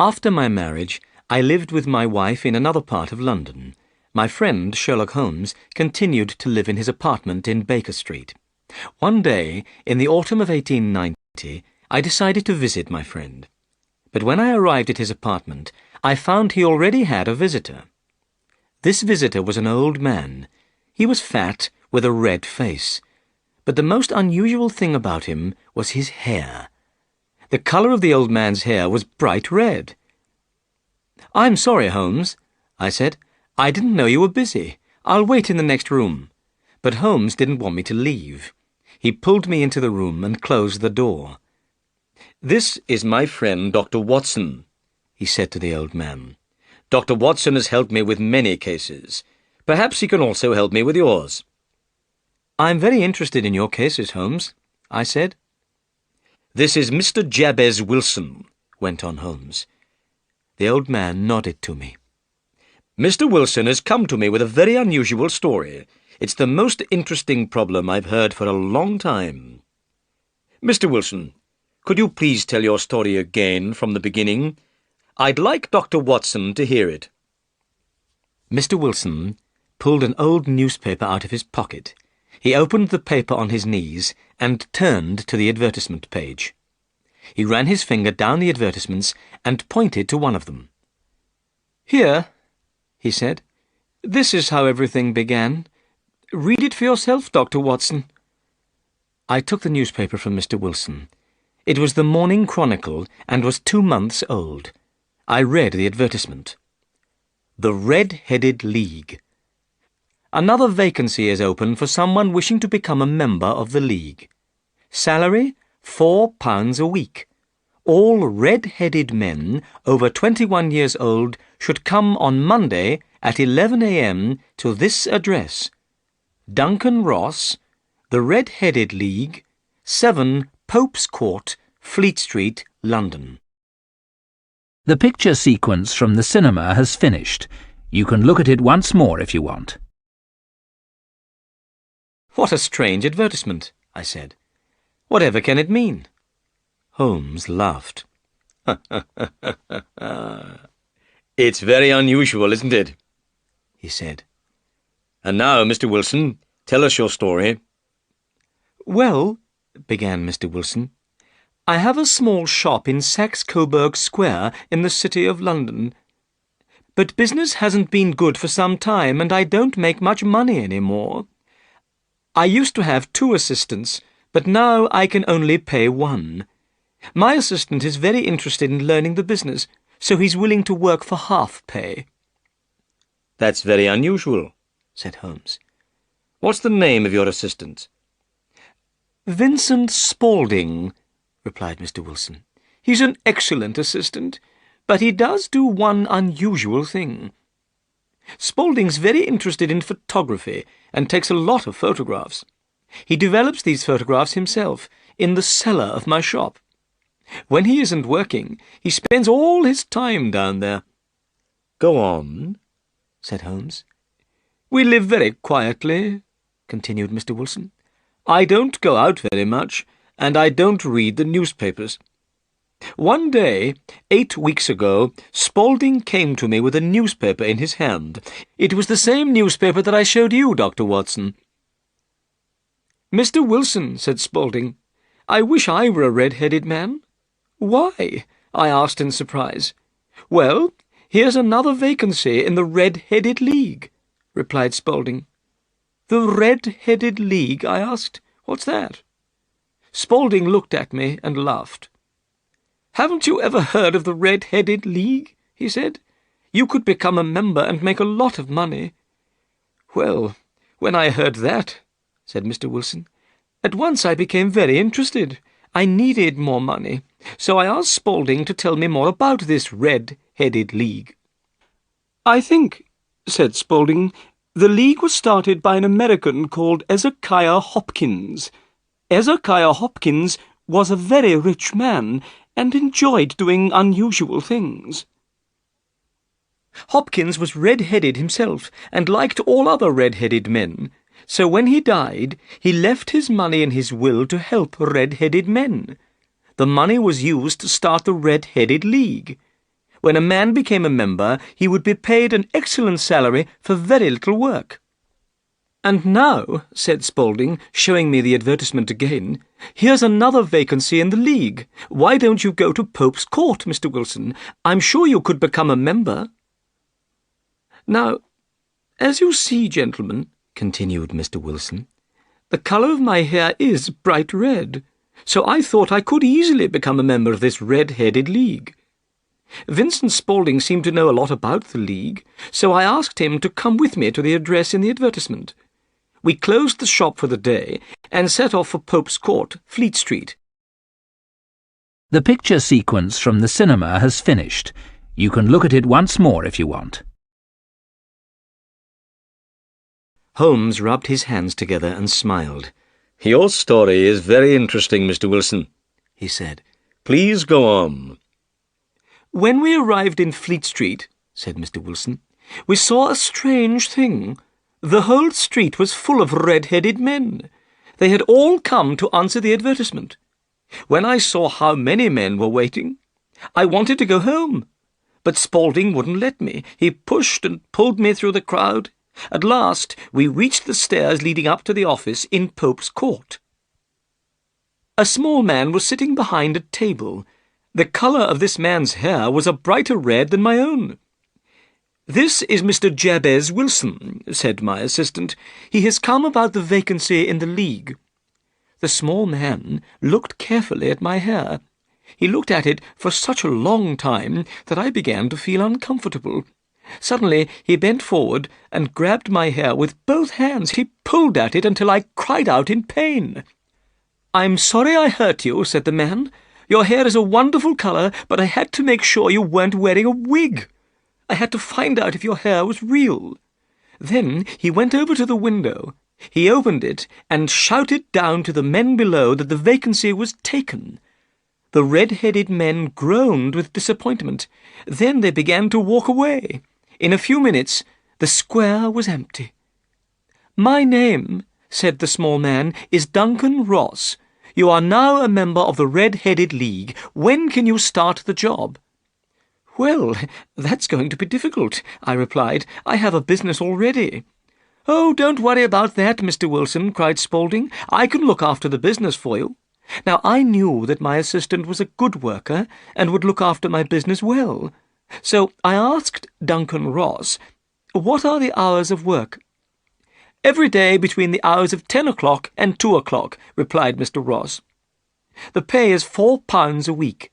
After my marriage, I lived with my wife in another part of London. My friend, Sherlock Holmes, continued to live in his apartment in Baker Street. One day, in the autumn of 1890, I decided to visit my friend. But when I arrived at his apartment, I found he already had a visitor. This visitor was an old man. He was fat, with a red face. But the most unusual thing about him was his hair. The colour of the old man's hair was bright red. "I'm sorry, Holmes," I said. "I didn't know you were busy. I'll wait in the next room." But Holmes didn't want me to leave. He pulled me into the room and closed the door. "This is my friend, Dr. Watson," he said to the old man. "Dr. Watson has helped me with many cases. Perhaps he can also help me with yours." "I'm very interested in your cases, Holmes," I said. "This is Mr. Jabez Wilson," went on Holmes. The old man nodded to me. "Mr. Wilson has come to me with a very unusual story. It's the most interesting problem I've heard for a long time. Mr. Wilson, could you please tell your story again from the beginning? I'd like Dr. Watson to hear it." Mr. Wilson pulled an old newspaper out of his pocket. He opened the paper on his knees and turned to the advertisement page. He ran his finger down the advertisements and pointed to one of them. "Here," he said. "This is how everything began. Read it for yourself, Dr. Watson." I took the newspaper from Mr. Wilson. It was the Morning Chronicle and was 2 months old. I read the advertisement. "The Red-Headed League. Another vacancy is open for someone wishing to become a member of the League. Salary, £4 a week. All red-headed men over 21 years old should come on Monday at 11 a.m. to this address: Duncan Ross, The Red-Headed League, 7 Pope's Court, Fleet Street, London." The picture sequence from the cinema has finished. You can look at it once more if you want. "What a strange advertisement," I said. "Whatever can it mean?" Holmes laughed. "It's very unusual, isn't it?" he said. "And now, Mr. Wilson, tell us your story." "Well," began Mr. Wilson, "I have a small shop in Saxe-Coburg Square in the City of London. But business hasn't been good for some time, and I don't make much money any more. I used to have 2 assistants, but now I can only pay 1. My assistant is very interested in learning the business, so he's willing to work for half pay." "That's very unusual," said Holmes. "What's the name of your assistant?" "Vincent Spaulding," replied Mr. Wilson. "He's an excellent assistant, but he does do one unusual thing. Spaulding's very interested in photography and takes a lot of photographs. He develops these photographs himself in the cellar of my shop. When he isn't working, he spends all his time down there." "Go on," said Holmes. "We live very quietly," continued Mr. Wilson. "I don't go out very much, and I don't read the newspapers. One day, 8 weeks ago, Spaulding came to me with a newspaper in his hand. It was the same newspaper that I showed you, Dr. Watson. "Mr. Wilson," said Spaulding, "I wish I were a red-headed man." "Why?" I asked in surprise. "Well, here's another vacancy in the Red-Headed League," replied Spaulding. "The Red-Headed League?" I asked. "What's that?" Spaulding looked at me and laughed. "Haven't you ever heard of the Red-Headed League?" he said. "You could become a member and make a lot of money." "Well, when I heard that," said Mr. Wilson, "at once I became very interested. I needed more money, so I asked Spaulding to tell me more about this Red-Headed League. "I think," said Spaulding, "the League was started by an American called Ezekiah Hopkins. Ezekiah Hopkins was a very rich man and enjoyed doing unusual things. Hopkins was red-headed himself and liked all other red-headed men, so when he died, he left his money in his will to help red-headed men. The money was used to start the Red-Headed League. When a man became a member, he would be paid an excellent salary for very little work. "And now," said Spaulding, showing me the advertisement again, "here's another vacancy in the League. Why don't you go to Pope's Court, Mr. Wilson? I'm sure you could become a member." "Now, as you see, gentlemen," continued Mr. Wilson, "the colour of my hair is bright red, so I thought I could easily become a member of this red-headed League. Vincent Spaulding seemed to know a lot about the League, so I asked him to come with me to the address in the advertisement. We closed the shop for the day and set off for Pope's Court, Fleet Street." The picture sequence from the cinema has finished. You can look at it once more if you want. Holmes rubbed his hands together and smiled. "Your story is very interesting, Mr. Wilson," he said. "Please go on." "When we arrived in Fleet Street," said Mr. Wilson, "we saw a strange thing. The whole street was full of red-headed men. They had all come to answer the advertisement. When I saw how many men were waiting, I wanted to go home, but Spaulding wouldn't let me. He pushed and pulled me through the crowd. At last, we reached the stairs leading up to the office in Pope's Court. A small man was sitting behind a table. The colour of this man's hair was a brighter red than my own. "This is Mr. Jabez Wilson," said my assistant. "He has come about the vacancy in the League." The small man looked carefully at my hair. He looked at it for such a long time that I began to feel uncomfortable. Suddenly he bent forward and grabbed my hair with both hands. He pulled at it until I cried out in pain. "I'm sorry I hurt you," said the man. "Your hair is a wonderful colour, but I had to make sure you weren't wearing a wig. I had to find out if your hair was real." Then he went over to the window. He opened it and shouted down to the men below that the vacancy was taken. The red-headed men groaned with disappointment. Then they began to walk away. In a few minutes, the square was empty. "My name," said the small man, "is Duncan Ross. You are now a member of the Red-Headed League. When can you start the job?" "Well, that's going to be difficult," I replied. "I have a business already." "Oh, don't worry about that, Mr. Wilson," cried Spaulding. "I can look after the business for you." Now, I knew that my assistant was a good worker and would look after my business well. So I asked Duncan Ross, "What are the hours of work?" "Every day between the hours of 10 o'clock and 2 o'clock," replied Mr. Ross. "The pay is £4 a week.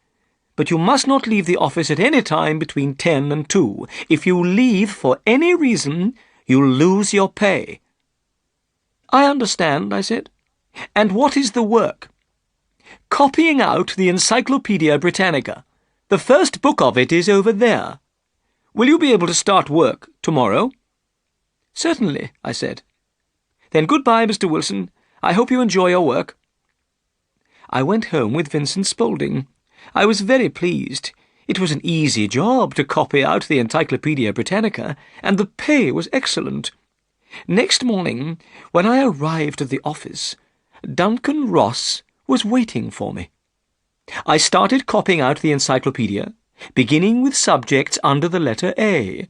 But you must not leave the office at any time between 10 and 2. If you leave for any reason, you'll lose your pay." "I understand," I said. "And what is the work?" "Copying out the Encyclopaedia Britannica. The first book of it is over there. Will you be able to start work tomorrow?" "Certainly," I said. "Then goodbye, Mr. Wilson. I hope you enjoy your work." I went home with Vincent Spaulding. I was very pleased. It was an easy job to copy out the Encyclopaedia Britannica, and the pay was excellent. Next morning, when I arrived at the office, Duncan Ross was waiting for me. I started copying out the encyclopedia, beginning with subjects under the letter A.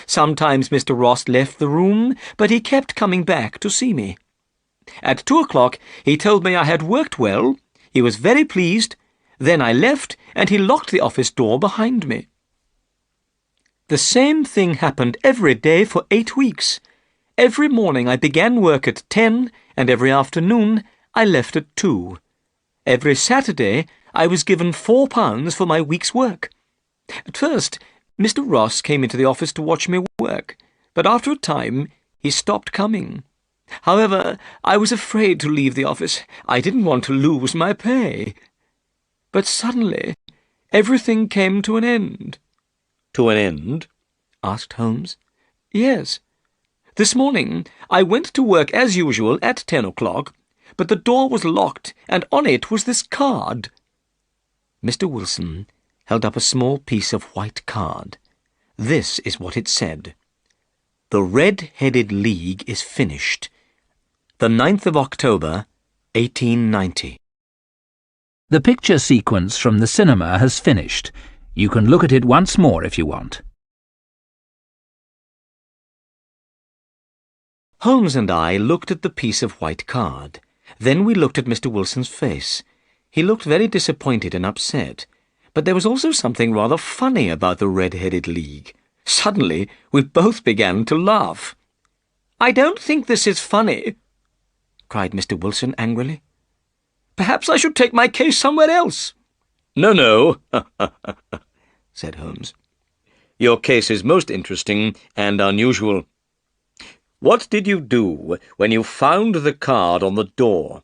Sometimes Mr. Ross left the room, but he kept coming back to see me. At 2 o'clock he told me I had worked well. He was very pleased. Then I left, and he locked the office door behind me. The same thing happened every day for 8 weeks. Every morning I began work at 10, and every afternoon I left at 2. Every Saturday I was given £4 for my week's work. At first, Mr. Ross came into the office to watch me work, but after a time he stopped coming. However, I was afraid to leave the office. I didn't want to lose my pay. But suddenly, everything came to an end. "To an end?" asked Holmes. "Yes. This morning I went to work as usual at 10 o'clock, but the door was locked, and on it was this card." Mr. Wilson held up a small piece of white card. This is what it said: "The Red-Headed League is finished. The 9th of October, 1890. The picture sequence from the cinema has finished. You can look at it once more if you want. Holmes and I looked at the piece of white card. Then we looked at Mr. Wilson's face. He looked very disappointed and upset, but there was also something rather funny about the Red-Headed League. Suddenly, we both began to laugh. "I don't think this is funny," cried Mr. Wilson angrily. "Perhaps I should take my case somewhere else." No, said Holmes. Your case is most interesting and unusual. What did you do when you found the card on the door?"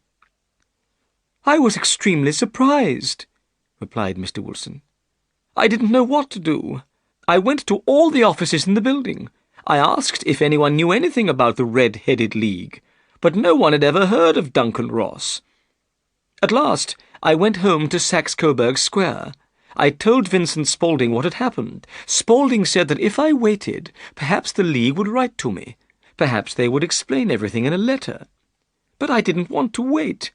"I was extremely surprised," replied Mr. Wilson. "I didn't know what to do. I went to all the offices in the building. I asked if anyone knew anything about the Red-Headed League, but no one had ever heard of Duncan Ross. At last, I went home to Saxe-Coburg Square. I told Vincent Spaulding what had happened. Spaulding said that if I waited, perhaps the League would write to me. Perhaps they would explain everything in a letter. But I didn't want to wait.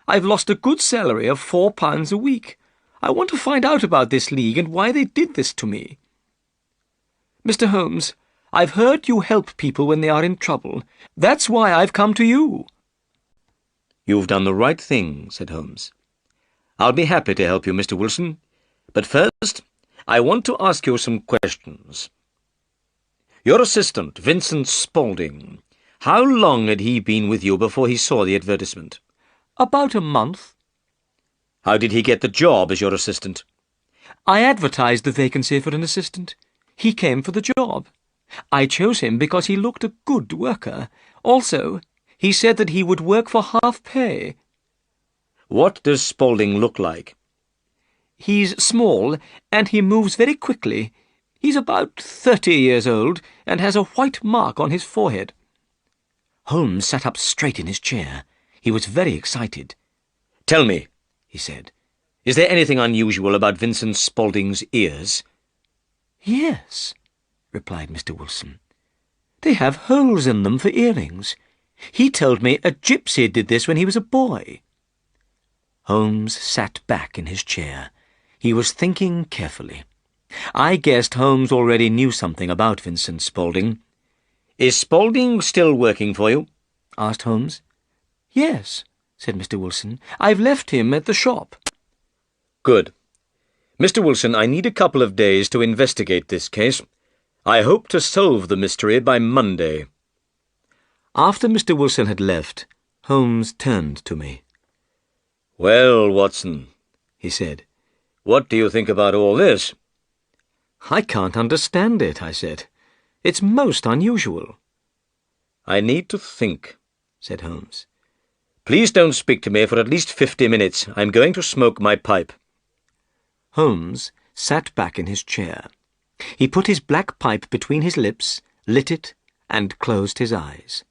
I've lost a good salary of £4 a week. I want to find out about this League and why they did this to me. Mr. Holmes, I've heard you help people when they are in trouble. That's why I've come to you." "You've done the right thing," said Holmes. "I'll be happy to help you, Mr. Wilson. But first, I want to ask you some questions. Your assistant, Vincent Spaulding, how long had he been with you before he saw the advertisement?" "About a month." "How did he get the job as your assistant?" "I advertised the vacancy for an assistant. He came for the job. I chose him because he looked a good worker. Also, he said that he would work for half pay." "What does Spaulding look like?" "He's small, and he moves very quickly. He's about 30 years old, and has a white mark on his forehead." Holmes sat up straight in his chair. He was very excited. "Tell me," he said, "is there anything unusual about Vincent Spaulding's ears?" "Yes," replied Mr. Wilson. "They have holes in them for earrings. He told me a gypsy did this when he was a boy." Holmes sat back in his chair. He was thinking carefully. I guessed Holmes already knew something about Vincent Spaulding. "Is Spaulding still working for you?" asked Holmes. "Yes," said Mr. Wilson. "I've left him at the shop." "Good. Mr. Wilson, I need a couple of days to investigate this case. I hope to solve the mystery by Monday." After Mr. Wilson had left, Holmes turned to me. "Well, Watson," he said, "what do you think about all this?" "I can't understand it," I said. "It's most unusual." "I need to think," said Holmes. "Please don't speak to me for at least 50 minutes. I'm going to smoke my pipe." Holmes sat back in his chair. He put his black pipe between his lips, lit it, and closed his eyes.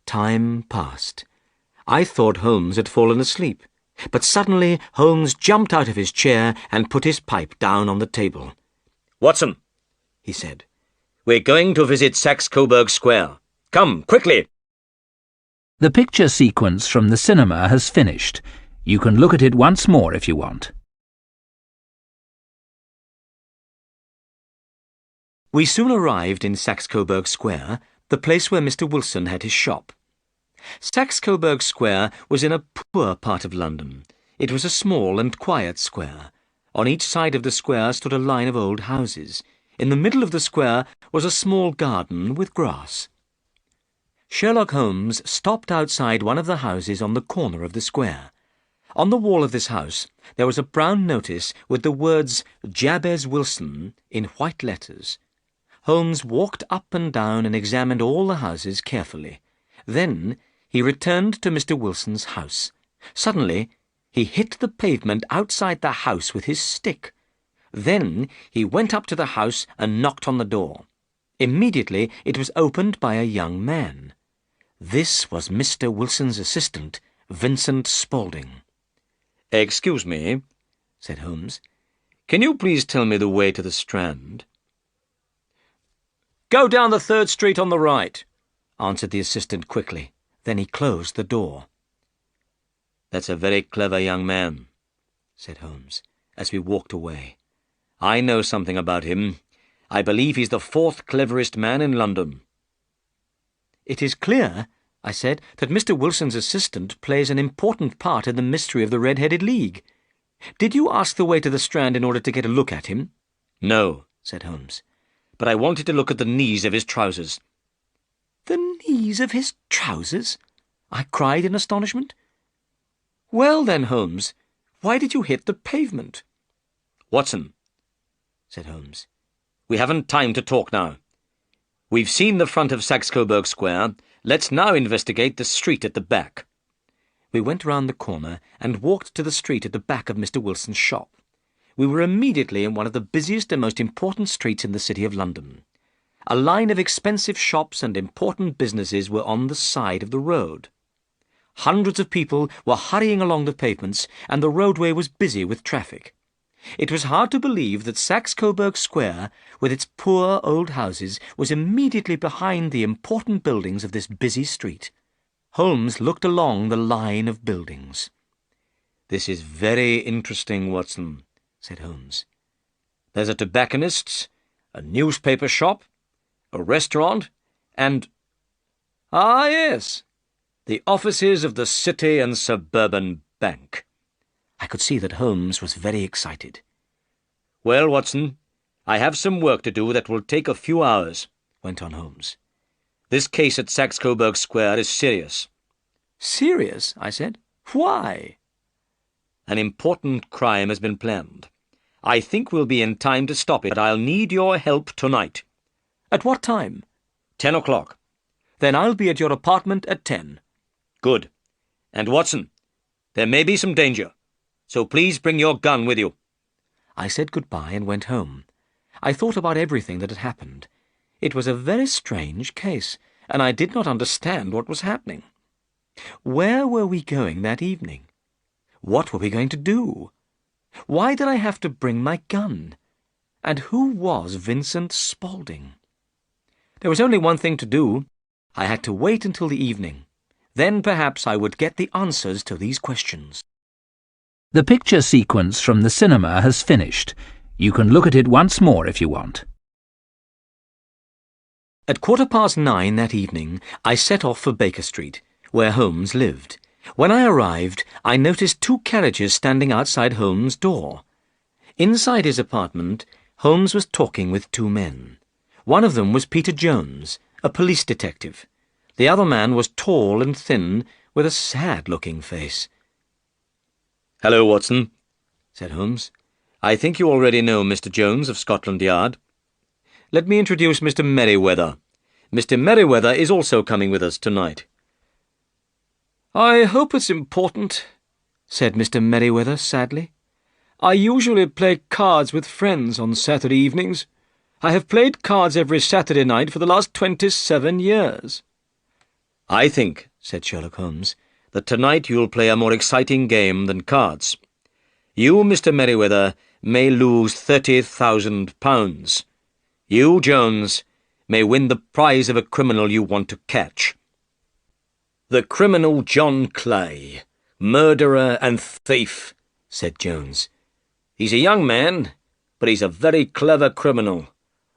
Time passed. I thought Holmes had fallen asleep, but suddenly Holmes jumped out of his chair and put his pipe down on the table. "Watson," he said, "we're going to visit Saxe-Coburg Square. Come, quickly!" The picture sequence from the cinema has finished. You can look at it once more if you want. We soon arrived in Saxe-Coburg Square, the place where Mr. Wilson had his shop. Saxe-Coburg Square was in a poor part of London. It was a small and quiet square. On each side of the square stood a line of old houses. In the middle of the square was a small garden with grass. Sherlock Holmes stopped outside one of the houses on the corner of the square. On the wall of this house there was a brown notice with the words Jabez Wilson in white letters. Holmes walked up and down and examined all the houses carefully. Then he returned to Mr. Wilson's house. Suddenly he hit the pavement outside the house with his stick. Then he went up to the house and knocked on the door. Immediately it was opened by a young man. This was Mr. Wilson's assistant, Vincent Spaulding. "Excuse me," said Holmes. "Can you please tell me the way to the Strand?" "Go down the 3rd Street on the right," answered the assistant quickly. Then he closed the door. "That's a very clever young man," said Holmes, as we walked away. I know something about him. I believe he's the fourth cleverest man in London. It is clear, I said, that Mr. Wilson's assistant plays an important part in the mystery of the Red-Headed League. Did you ask the way to the Strand in order to get a look at him? No, said Holmes. but I wanted to look at the knees of his trousers. The knees of his trousers? I cried in astonishment. Well then, Holmes, why did you hit the pavement? Watson, said Holmes. we haven't time to talk now. We've seen the front of Saxe-Coburg Square. Let's now investigate the street at the back. We went round the corner and walked to the street at the back of Mr. Wilson's shop. We were immediately in one of the busiest and most important streets in the City of London. A line of expensive shops and important businesses were on the side of the road. Hundreds of people were hurrying along the pavements, and the roadway was busy with traffic. It was hard to believe that Saxe-Coburg Square, with its poor old houses, was immediately behind the important buildings of this busy street. Holmes looked along the line of buildings. "This is very interesting, Watson," said Holmes. "There's a tobacconist's, a newspaper shop, a restaurant, and— ah, yes, the offices of the City and Suburban Bank." I could see that Holmes was very excited. "Well, Watson, I have some work to do that will take a few hours," went on Holmes. "This case at Saxe-Coburg Square is serious." "Serious?" I said. "Why?" "An important crime has been planned. I think we'll be in time to stop it, but I'll need your help tonight." "At what time?" 10 o'clock. "Then I'll be at your apartment at 10. "Good. And Watson, there may be some danger, so please bring your gun with you." I said goodbye and went home. I thought about everything that had happened. It was a very strange case, and I did not understand what was happening. Where were we going that evening? What were we going to do? Why did I have to bring my gun? And who was Vincent Spaulding? There was only one thing to do. I had to wait until the evening. Then perhaps I would get the answers to these questions. The picture sequence from the cinema has finished. You can look at it once more if you want. At 9:15 that evening, I set off for Baker Street, where Holmes lived. When I arrived, I noticed 2 carriages standing outside Holmes' door. Inside his apartment, Holmes was talking with 2 men. One of them was Peter Jones, a police detective. The other man was tall and thin, with a sad-looking face. "Hello, Watson," said Holmes. "I think you already know Mr. Jones of Scotland Yard. Let me introduce Mr. Merriweather. Mr. Merriweather is also coming with us tonight." "I hope it's important," said Mr. Merriweather sadly. "I usually play cards with friends on Saturday evenings. I have played cards every Saturday night for the last 27 years. "I think," said Sherlock Holmes, "that tonight you'll play a more exciting game than cards. You, Mr. Merriweather, may lose £30,000. You, Jones, may win the prize of a criminal you want to catch." "The criminal John Clay, murderer and thief," said Jones. "He's a young man, but he's a very clever criminal.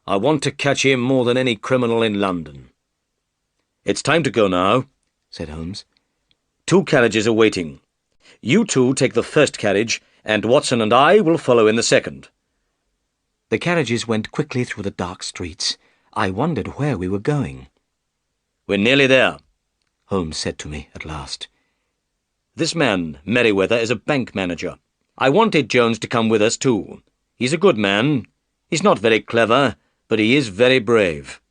I want to catch him more than any criminal in London." "It's time to go now," said Holmes. 2 carriages are waiting. You 2 take the first carriage, and Watson and I will follow in the second." The carriages went quickly through the dark streets. I wondered where we were going. "We're nearly there," Holmes said to me at last. "This man, Merriweather, is a bank manager. I wanted Jones to come with us too. He's a good man. He's not very clever, but he is very brave.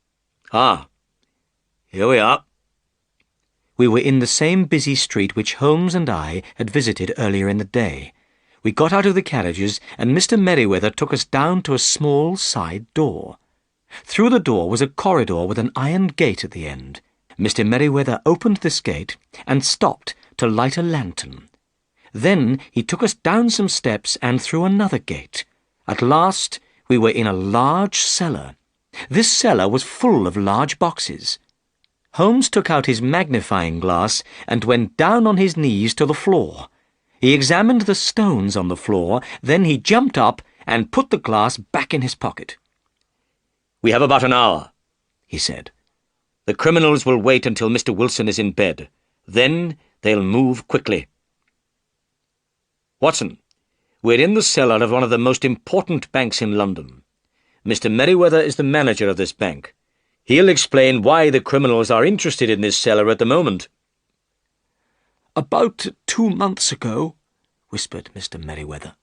Ah, here we are." We were in the same busy street which Holmes and I had visited earlier in the day. We got out of the carriages, and Mr. Merriweather took us down to a small side door. Through the door was a corridor with an iron gate at the end. Mr. Merriweather opened this gate and stopped to light a lantern. Then he took us down some steps and through another gate. At last we were in a large cellar. This cellar was full of large boxes. Holmes took out his magnifying glass and went down on his knees to the floor. He examined the stones on the floor, then he jumped up and put the glass back in his pocket. "We have about an hour," he said. "The criminals will wait until Mr. Wilson is in bed. Then they'll move quickly. Watson, we're in the cellar of one of the most important banks in London. Mr. Merriweather is the manager of this bank. He'll explain why the criminals are interested in this cellar at the moment." "About 2 months ago," whispered Mr. Merriweather,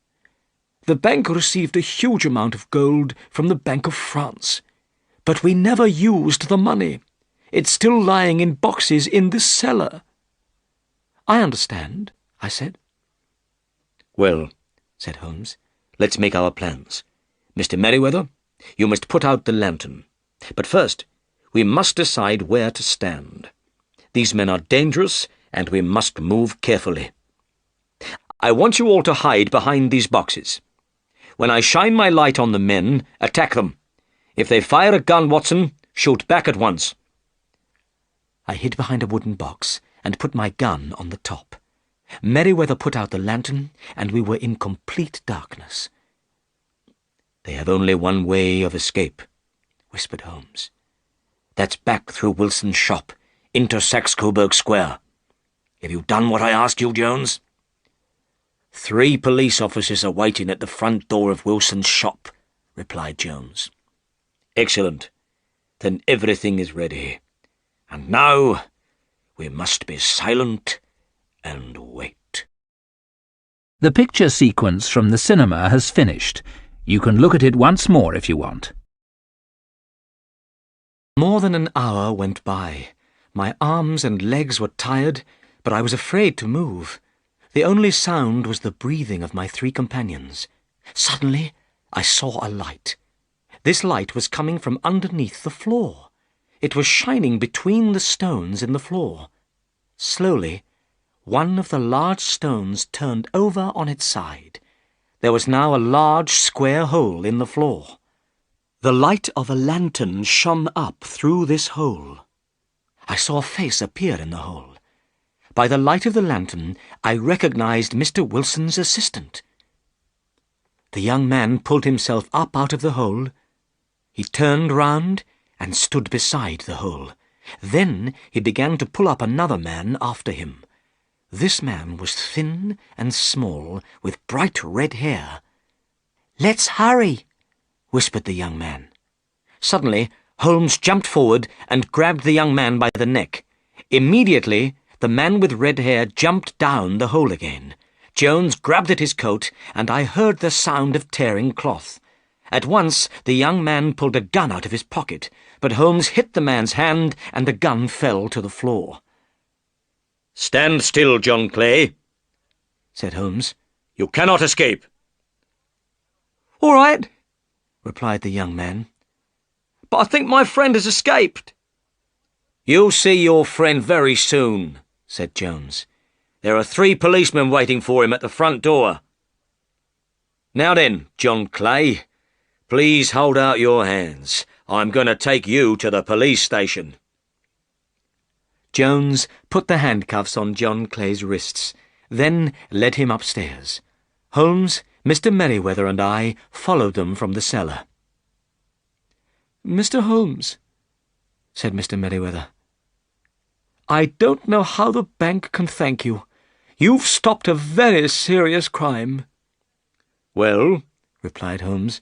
"the bank received a huge amount of gold from the Bank of France. But we never used the money. It's still lying in boxes in this cellar." "I understand," I said. "Well," said Holmes, "let's make our plans. Mr. Merriweather, you must put out the lantern. But first, we must decide where to stand. These men are dangerous, and we must move carefully. I want you all to hide behind these boxes. When I shine my light on the men, attack them. If they fire a gun, Watson, shoot back at once." I hid behind a wooden box and put my gun on the top. Merriweather put out the lantern, and we were in complete darkness. "They have only one way of escape," whispered Holmes. "That's back through Wilson's shop, into Saxe-Coburg Square. Have you done what I asked you, Jones?" "3 police officers are waiting at the front door of Wilson's shop," replied Jones. "Excellent. Then everything is ready. And now we must be silent and wait." The picture sequence from the cinema has finished. You can look at it once more if you want. More than an hour went by. My arms and legs were tired, but I was afraid to move. The only sound was the breathing of my 3 companions. Suddenly, I saw a light. This light was coming from underneath the floor. It was shining between the stones in the floor. Slowly, one of the large stones turned over on its side. There was now a large square hole in the floor. The light of a lantern shone up through this hole. I saw a face appear in the hole. By the light of the lantern, I recognized Mr. Wilson's assistant. The young man pulled himself up out of the hole. He turned round and stood beside the hole. Then he began to pull up another man after him. This man was thin and small, with bright red hair. "Let's hurry," whispered the young man. Suddenly, Holmes jumped forward and grabbed the young man by the neck. Immediately, the man with red hair jumped down the hole again. Jones grabbed at his coat, and I heard the sound of tearing cloth. At once, the young man pulled a gun out of his pocket, but Holmes hit the man's hand, and the gun fell to the floor. "Stand still, John Clay," said Holmes. "You cannot escape." "All right," replied the young man. "But I think my friend has escaped." "You'll see your friend very soon," said Jones. "There are 3 policemen waiting for him at the front door. Now then, John Clay, please hold out your hands. I'm going to take you to the police station." Jones put the handcuffs on John Clay's wrists, then led him upstairs. Holmes, Mr. Merriweather, and I followed them from the cellar. "Mr. Holmes," said Mr. Merriweather, "I don't know how the bank can thank you. You've stopped a very serious crime." "Well," replied Holmes,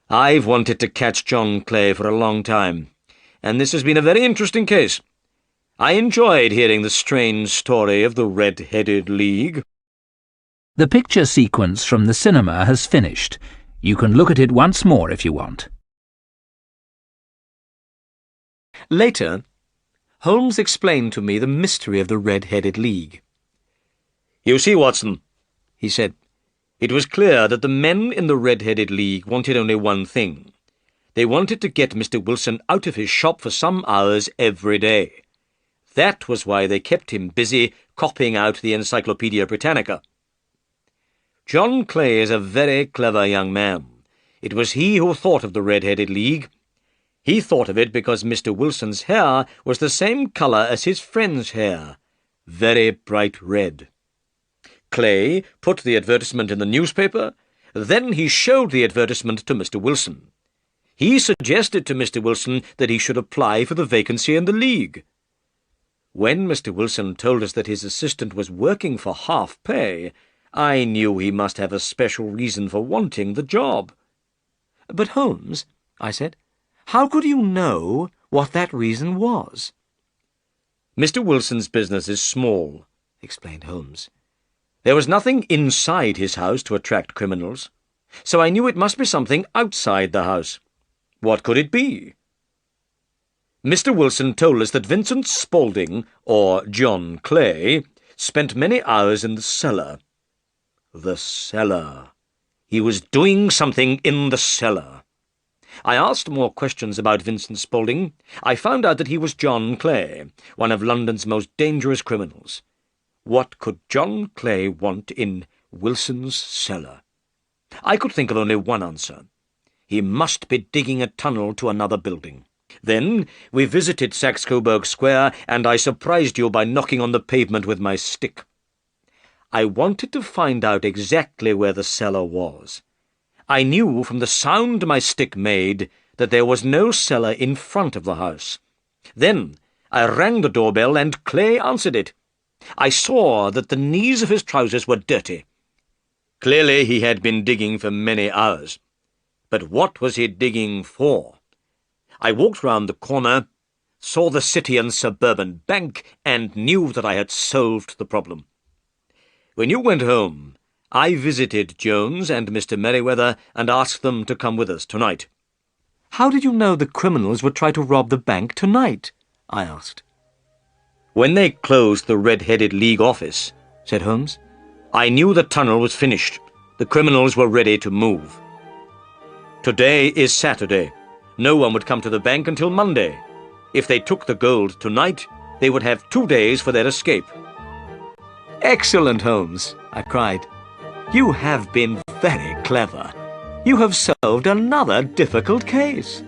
"I've wanted to catch John Clay for a long time, and this has been a very interesting case. I enjoyed hearing the strange story of the Red-Headed League." The picture sequence from the cinema has finished. You can look at it once more if you want. Later, Holmes explained to me the mystery of the Red-Headed League. "You see, Watson," he said, "it was clear that the men in the Red-Headed League wanted only one thing. They wanted to get Mr. Wilson out of his shop for some hours every day. That was why they kept him busy copying out the Encyclopaedia Britannica. John Clay is a very clever young man. It was he who thought of the Red-Headed League. He thought of it because Mr. Wilson's hair was the same colour as his friend's hair, very bright red. Clay put the advertisement in the newspaper, Then he showed the advertisement to Mr. Wilson. He suggested to Mr. Wilson that he should apply for the vacancy in the League. When Mr. Wilson told us that his assistant was working for half pay, I knew he must have a special reason for wanting the job. But Holmes, I said, how could you know what that reason was? Mr. Wilson's business is small, explained Holmes. There was nothing inside his house to attract criminals, so I knew it must be something outside the house. What could it be? Mr. Wilson told us that Vincent Spaulding, or John Clay, spent many hours in the cellar. The cellar. He was doing something in the cellar. I asked more questions about Vincent Spaulding. I found out that he was John Clay, one of London's most dangerous criminals. What could John Clay want in Wilson's cellar? I could think of only one answer. He must be digging a tunnel to another building. Then we visited Saxe-Coburg Square, and I surprised you by knocking on the pavement with my stick. I wanted to find out exactly where the cellar was. I knew from the sound my stick made that there was no cellar in front of the house. Then I rang the doorbell, and Clay answered it. I saw that the knees of his trousers were dirty. Clearly he had been digging for many hours. But what was he digging for? I walked round the corner, saw the City and Suburban Bank, and knew that I had solved the problem. When you went home, I visited Jones and Mr. Merriweather and asked them to come with us tonight. How did you know the criminals would try to rob the bank tonight? I asked. When they closed the Red-Headed League office, said Holmes, I knew the tunnel was finished. The criminals were ready to move. Today is Saturday. No one would come to the bank until Monday. If they took the gold tonight, they would have 2 days for their escape. Excellent, Holmes, I cried. You have been very clever. You have solved another difficult case.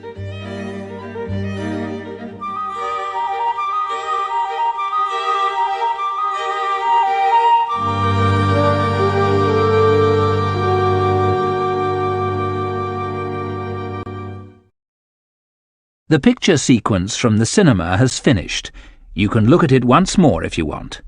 The picture sequence from the cinema has finished. You can look at it once more if you want.